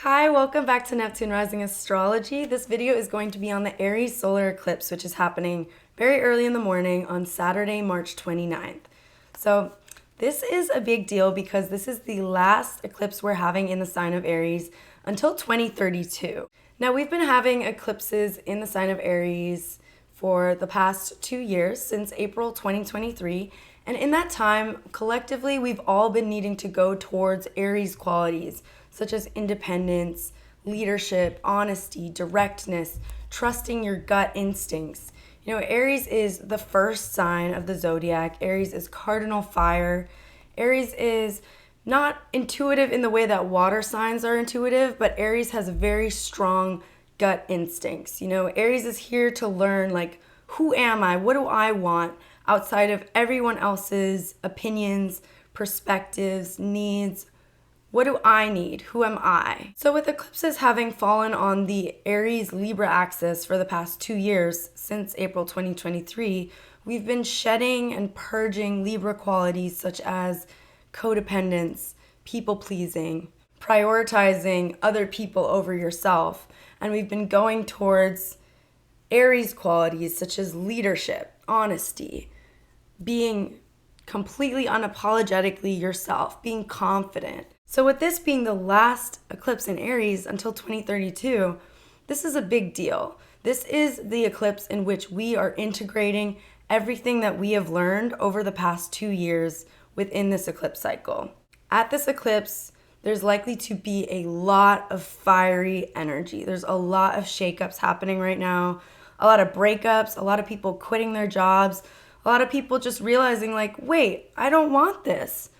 Hi, welcome back to Neptune Rising Astrology. This video is going to be on the Aries solar eclipse, which is happening very early in the morning on Saturday, March 29th. So this is a big deal because this is the last eclipse we're having in the sign of Aries until 2032. Now, we've been having eclipses in the sign of Aries for the past 2 years, since April 2023. And in that time, collectively, we've all been needing to go towards Aries qualities, such as independence, leadership, honesty, directness, trusting your gut instincts. You know, Aries is the first sign of the zodiac. Aries is cardinal fire. Aries is not intuitive in the way that water signs are intuitive, but Aries has very strong gut instincts. You know, Aries is here to learn, like, who am I? What do I want outside of everyone else's opinions, perspectives, needs? What do I need? Who am I? So with eclipses having fallen on the Aries-Libra axis for the past 2 years, since April 2023, we've been shedding and purging Libra qualities such as codependence, people-pleasing, prioritizing other people over yourself, and we've been going towards Aries qualities such as leadership, honesty, being completely unapologetically yourself, being confident. So with this being the last eclipse in Aries until 2032, this is a big deal. This is the eclipse in which we are integrating everything that we have learned over the past 2 years within this eclipse cycle. At this eclipse, there's likely to be a lot of fiery energy. There's a lot of shakeups happening right now, a lot of breakups, a lot of people quitting their jobs, a lot of people just realizing, like, wait, I don't want this.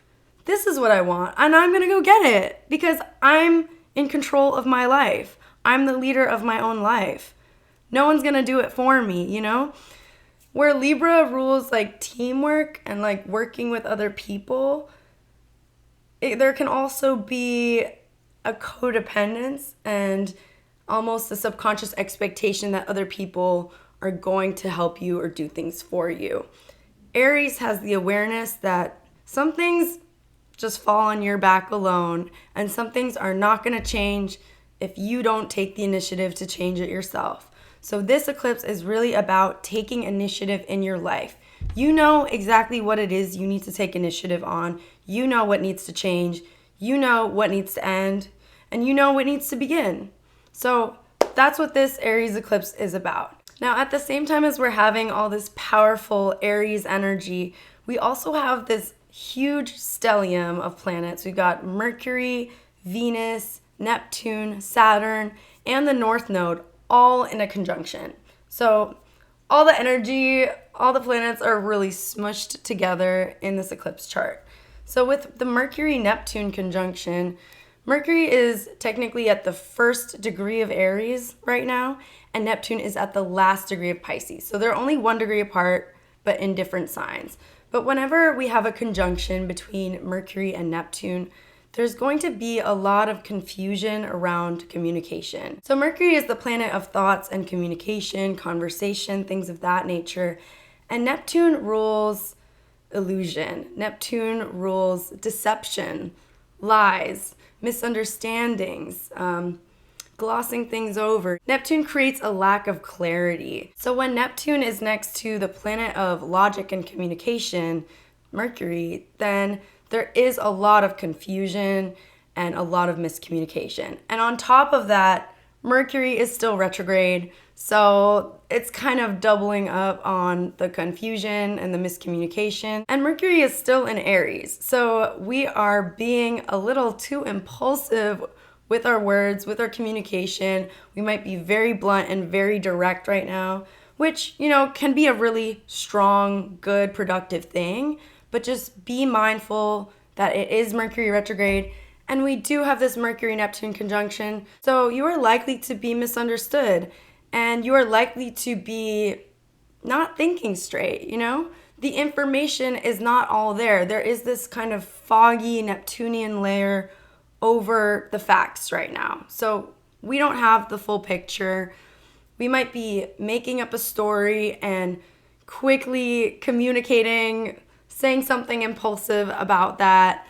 This is what I want, and I'm gonna go get it because I'm in control of my life. I'm the leader of my own life. No one's gonna do it for me, you know? Where Libra rules like teamwork and like working with other people, there can also be a codependence and almost a subconscious expectation that other people are going to help you or do things for you. Aries has the awareness that some things just fall on your back alone, and some things are not going to change if you don't take the initiative to change it yourself. So this eclipse is really about taking initiative in your life. You know exactly what it is you need to take initiative on. You know what needs to change. You know what needs to end, and you know what needs to begin. So that's what this Aries eclipse is about. Now, at the same time as we're having all this powerful Aries energy, we also have this huge stellium of planets. We've got Mercury, Venus, Neptune, Saturn, and the North Node all in a conjunction. So all the energy, all the planets are really smushed together in this eclipse chart. So with the Mercury-Neptune conjunction, Mercury is technically at the first degree of Aries right now, and Neptune is at the last degree of Pisces. So they're only 1 degree apart, but in different signs. But whenever we have a conjunction between Mercury and Neptune, there's going to be a lot of confusion around communication. So Mercury is the planet of thoughts and communication, conversation, things of that nature. And Neptune rules illusion. Neptune rules deception, lies, misunderstandings, glossing things over. Neptune creates a lack of clarity. So when Neptune is next to the planet of logic and communication, Mercury, then there is a lot of confusion and a lot of miscommunication. And on top of that, Mercury is still retrograde, so it's kind of doubling up on the confusion and the miscommunication. And Mercury is still in Aries, so we are being a little too impulsive with our words, with our communication. We might be very blunt and very direct right now, which, you know, can be a really strong, good, productive thing, but just be mindful that it is Mercury retrograde, and we do have this Mercury-Neptune conjunction, so you are likely to be misunderstood, and you are likely to be not thinking straight, you know? The information is not all there. There is this kind of foggy Neptunian layer over the facts right now. So we don't have the full picture. We might be making up a story and quickly communicating, saying something impulsive about that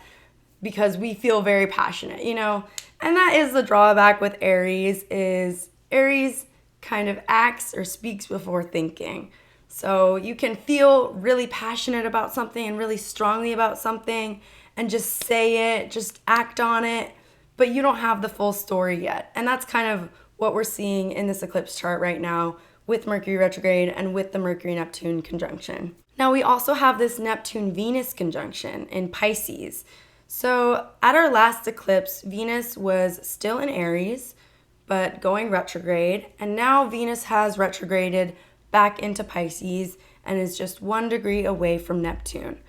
because we feel very passionate, you know? And that is the drawback with Aries, is Aries kind of acts or speaks before thinking. So you can feel really passionate about something and really strongly about something and just say it, just act on it, but you don't have the full story yet. And that's kind of what we're seeing in this eclipse chart right now with Mercury retrograde and with the Mercury-Neptune conjunction. Now we also have this Neptune-Venus conjunction in Pisces. So at our last eclipse, Venus was still in Aries, but going retrograde, and now Venus has retrograded back into Pisces and is just 1 degree away from Neptune.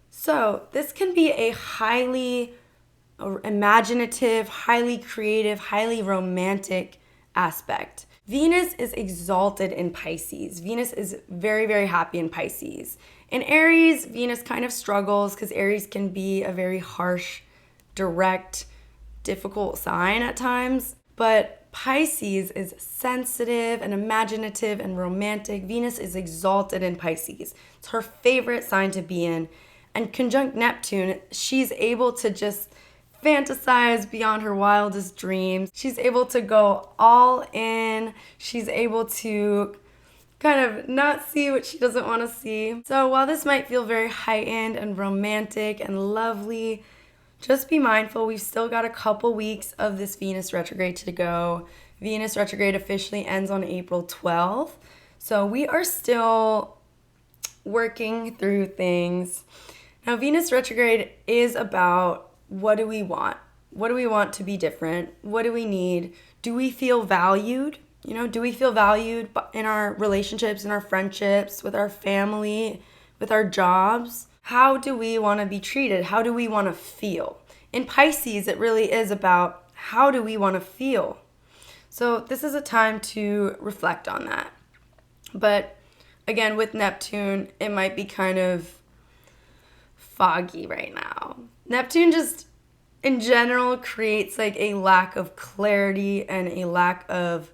So this can be a highly imaginative, highly creative, highly romantic aspect. Venus is exalted in Pisces. Venus is very, very happy in Pisces. In Aries, Venus kind of struggles because Aries can be a very harsh, direct, difficult sign at times. But Pisces is sensitive and imaginative and romantic. Venus is exalted in Pisces. It's her favorite sign to be in. And conjunct Neptune, she's able to just fantasize beyond her wildest dreams. She's able to go all in. She's able to kind of not see what she doesn't want to see. So while this might feel very heightened and romantic and lovely, just be mindful, we've still got a couple weeks of this Venus retrograde to go. Venus retrograde officially ends on April 12th. So we are still working through things. Now, Venus retrograde is about, what do we want? What do we want to be different? What do we need? Do we feel valued? Do we feel valued in our relationships, in our friendships, with our family, with our jobs? How do we want to be treated? How do we want to feel? In Pisces, it really is about, how do we want to feel? So this is a time to reflect on that. But again, with Neptune, it might be kind of foggy right now. Neptune just, in general, creates like a lack of clarity and a lack of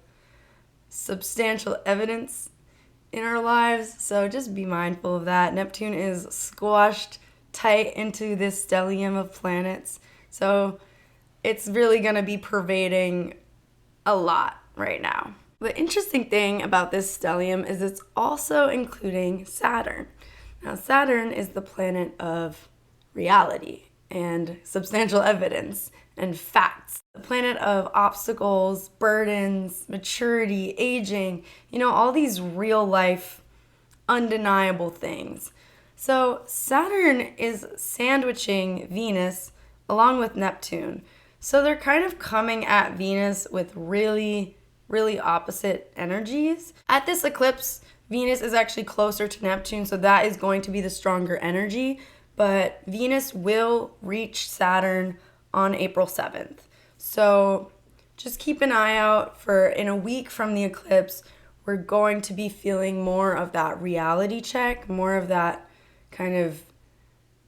substantial evidence in our lives. So just be mindful of that. Neptune is squashed tight into this stellium of planets. So it's really going to be pervading a lot right now. The interesting thing about this stellium is it's also including Saturn. Now, Saturn is the planet of reality and substantial evidence and facts. The planet of obstacles, burdens, maturity, aging, all these real life, undeniable things. So Saturn is sandwiching Venus along with Neptune. So they're kind of coming at Venus with really, really opposite energies. At this eclipse, Venus is actually closer to Neptune, so that is going to be the stronger energy. But Venus will reach Saturn on April 7th. So just keep an eye out for, in a week from the eclipse, we're going to be feeling more of that reality check, more of that kind of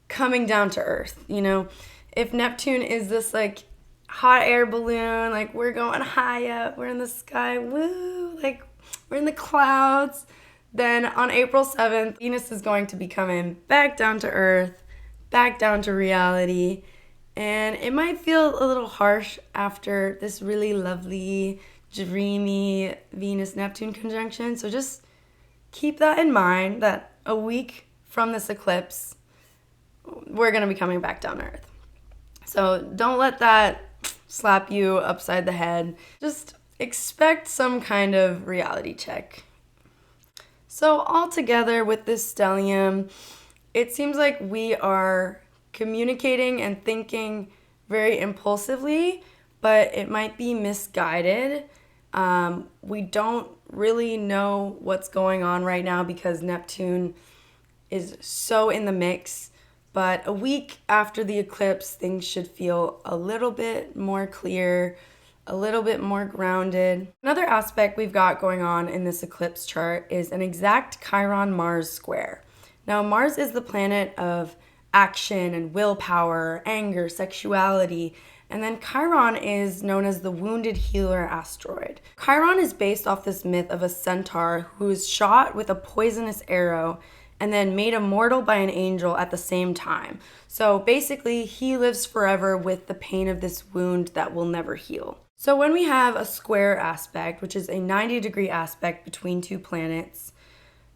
coming down to earth. If Neptune is this like hot air balloon, like we're going high up, we're in the sky, woo, like we're in the clouds, then on April 7th, Venus is going to be coming back down to earth, back down to reality. And it might feel a little harsh after this really lovely, dreamy Venus-Neptune conjunction. So just keep that in mind, that a week from this eclipse, we're going to be coming back down to earth. So don't let that slap you upside the head. Just expect some kind of reality check. So all together with this stellium, it seems like we are communicating and thinking very impulsively, but it might be misguided. We don't really know what's going on right now because Neptune is so in the mix. But a week after the eclipse, things should feel a little bit more clear, a little bit more grounded. Another aspect we've got going on in this eclipse chart is an exact Chiron-Mars square. Now, Mars is the planet of action and willpower, anger, sexuality, and then Chiron is known as the wounded healer asteroid. Chiron is based off this myth of a centaur who is shot with a poisonous arrow and then made immortal by an angel at the same time. So basically, he lives forever with the pain of this wound that will never heal. So when we have a square aspect, which is a 90-degree aspect between two planets,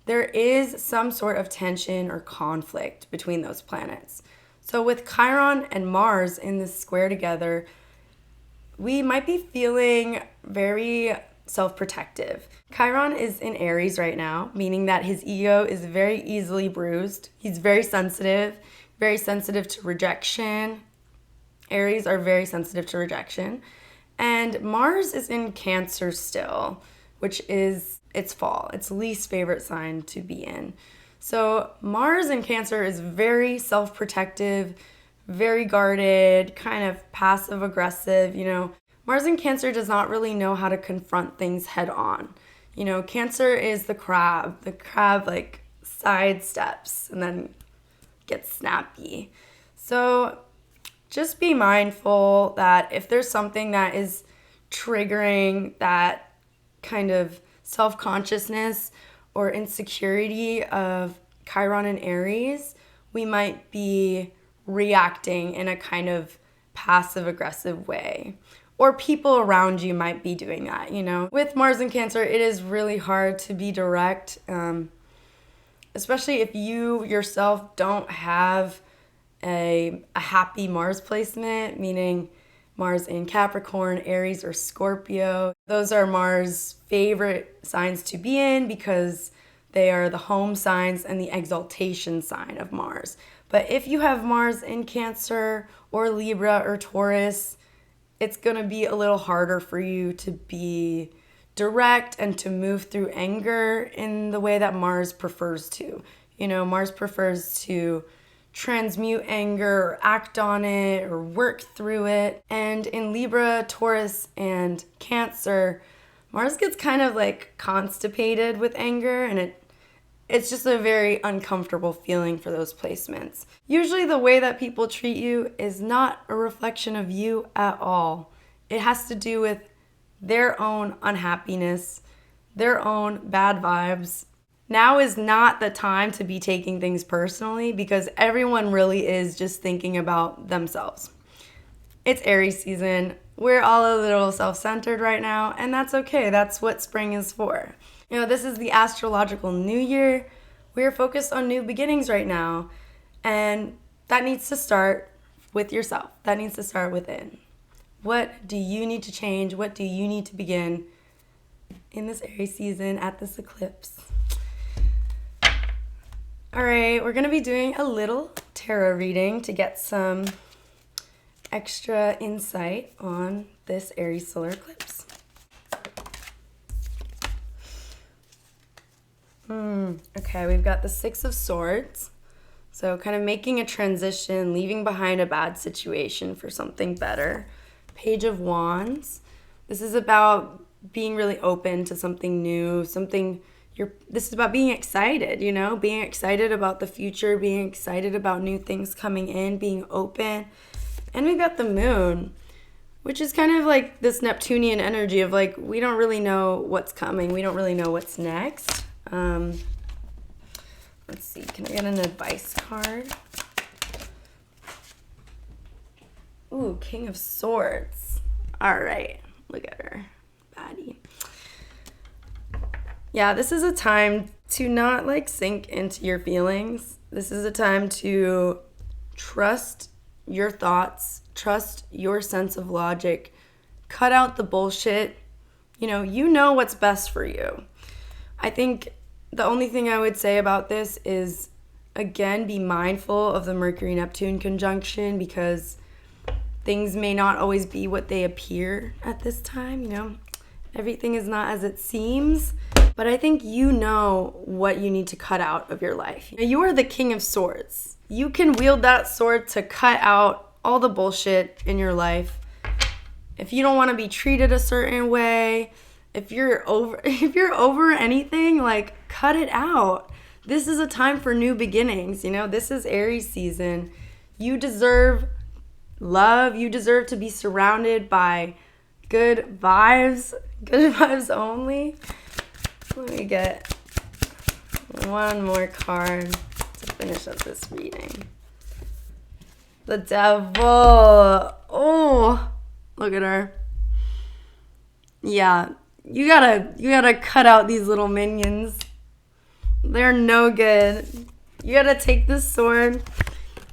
there is some sort of tension or conflict between those planets. So with Chiron and Mars in this square together, we might be feeling very self-protective. Chiron is in Aries right now, meaning that his ego is very easily bruised. He's very sensitive to rejection. Aries are very sensitive to rejection. And Mars is in Cancer still, which is its fall, its least favorite sign to be in. So Mars in Cancer is very self-protective, very guarded, kind of passive-aggressive, Mars in Cancer does not really know how to confront things head on. Cancer is the crab. The crab like sidesteps and then gets snappy. So just be mindful that if there's something that is triggering that kind of self-consciousness or insecurity of Chiron and Aries, we might be reacting in a kind of passive-aggressive way. Or people around you might be doing that, With Mars in Cancer, it is really hard to be direct, especially if you yourself don't have a happy Mars placement, meaning Mars in Capricorn, Aries, or Scorpio. Those are Mars' favorite signs to be in because they are the home signs and the exaltation sign of Mars. But if you have Mars in Cancer or Libra or Taurus, it's going to be a little harder for you to be direct and to move through anger in the way that Mars prefers to. Mars prefers to transmute anger or act on it or work through it. And in Libra, Taurus, and Cancer, Mars gets kind of like constipated with anger, and it's just a very uncomfortable feeling for those placements. Usually the way that people treat you is not a reflection of you at all. It has to do with their own unhappiness, their own bad vibes. Now is not the time to be taking things personally because everyone really is just thinking about themselves. It's Aries season. We're all a little self-centered right now, and that's okay. That's what spring is for. This is the astrological new year. We're focused on new beginnings right now, and that needs to start with yourself. That needs to start within. What do you need to change? What do you need to begin in this Aries season at this eclipse? All right, we're going to be doing a little tarot reading to get some extra insight on this Aries solar eclipse. Okay, we've got the Six of Swords. So kind of making a transition, leaving behind a bad situation for something better. Page of Wands. This is about being really open to something new, this is about being excited, being excited about the future, being excited about new things coming in, being open. And we've got the Moon, which is kind of like this Neptunian energy of like, we don't really know what's coming. We don't really know what's next. Let's see, can I get an advice card? Ooh, King of Swords. All right, look at her, baddie. Yeah, this is a time to not like sink into your feelings. This is a time to trust your thoughts, trust your sense of logic, cut out the bullshit. You know what's best for you. I think the only thing I would say about this is, again, be mindful of the Mercury-Neptune conjunction because things may not always be what they appear at this time, Everything is not as it seems, but I think you know what you need to cut out of your life. You are the King of Swords. You can wield that sword to cut out all the bullshit in your life. If you don't want to be treated a certain way, if you're over anything, like cut it out. This is a time for new beginnings. This is Aries season. You deserve love. You deserve to be surrounded by good vibes only. Let me get one more card to finish up this reading. The Devil. Oh, look at her. Yeah, you gotta cut out these little minions. They're no good. You gotta take this sword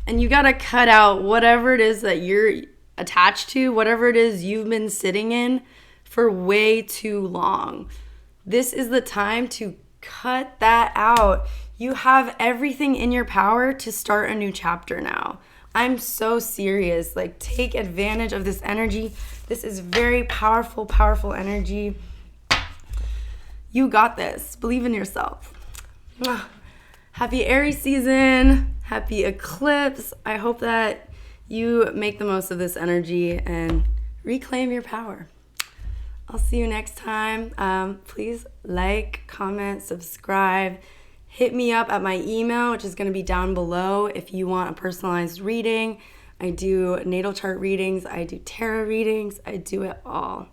and you gotta cut out whatever it is that you're attached to, whatever it is you've been sitting in for way too long. This is the time to cut that out. You have everything in your power to start a new chapter now. I'm so serious. Like, take advantage of this energy. This is very powerful, powerful energy. You got this. Believe in yourself. Happy Aries season. Happy eclipse. I hope that you make the most of this energy and reclaim your power. I'll see you next time. Please like, comment, subscribe. Hit me up at my email, which is going to be down below if you want a personalized reading. I do natal chart readings. I do tarot readings. I do it all.